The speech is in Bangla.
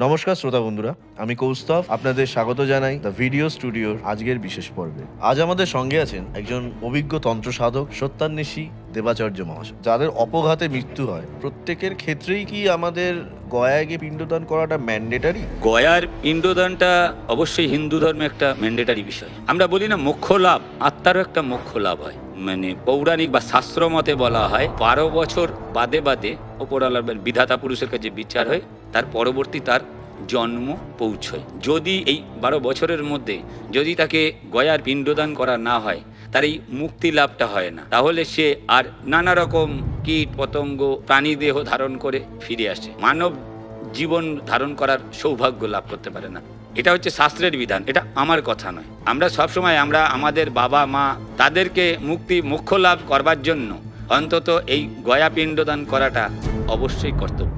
নমস্কার শ্রোতা বন্ধুরা, আমি কৌস্তভ আপনাদের স্বাগত জানাই দ্য ভিডিও স্টুডিওর আজকের বিশেষ পর্বে। আজ আমাদের সঙ্গে আছেন একজন অভিজ্ঞ তন্ত্র সাধক সত্যান্বেষী দেবাচার্য মহাশয়, যাদের অপঘাতে মৃত্যু হয়। প্রত্যেকের ক্ষেত্রেই কি আমাদের গয়ায় গিয়ে পিণ্ডদান করাটা ম্যান্ডেটারি? গয়ার পিণ্ডদানটা অবশ্যই হিন্দু ধর্মে একটা ম্যান্ডেটারি বিষয়। আমরা বলি না মোক্ষ লাভ, আত্মারও একটা মোক্ষ লাভ হয়। মানে পৌরাণিক বা শাস্ত্র মতে বলা হয় 12 বছর বাদে বাদে ওপরওয়ালার বিধাতা পুরুষের কাছে বিচার হয়, তার পরবর্তী তার জন্ম পৌঁছয়। যদি এই 12 বছরের মধ্যে যদি তাকে গয়ার পিণ্ডদান করা না হয়, তার এই মুক্তি লাভটা হয় না, তাহলে সে আর নানা রকম কীট পতঙ্গ প্রাণী দেহ ধারণ করে ফিরে আসে, মানব জীবন ধারণ করার সৌভাগ্য লাভ করতে পারে না। এটা হচ্ছে শাস্ত্রের বিধান, এটা আমার কথা নয়। আমরা সবসময় আমাদের বাবা মা তাদেরকে মোক্ষ লাভ করবার জন্য অন্তত এই গয়া পিণ্ডদান করাটা অবশ্যই কর্তব্য।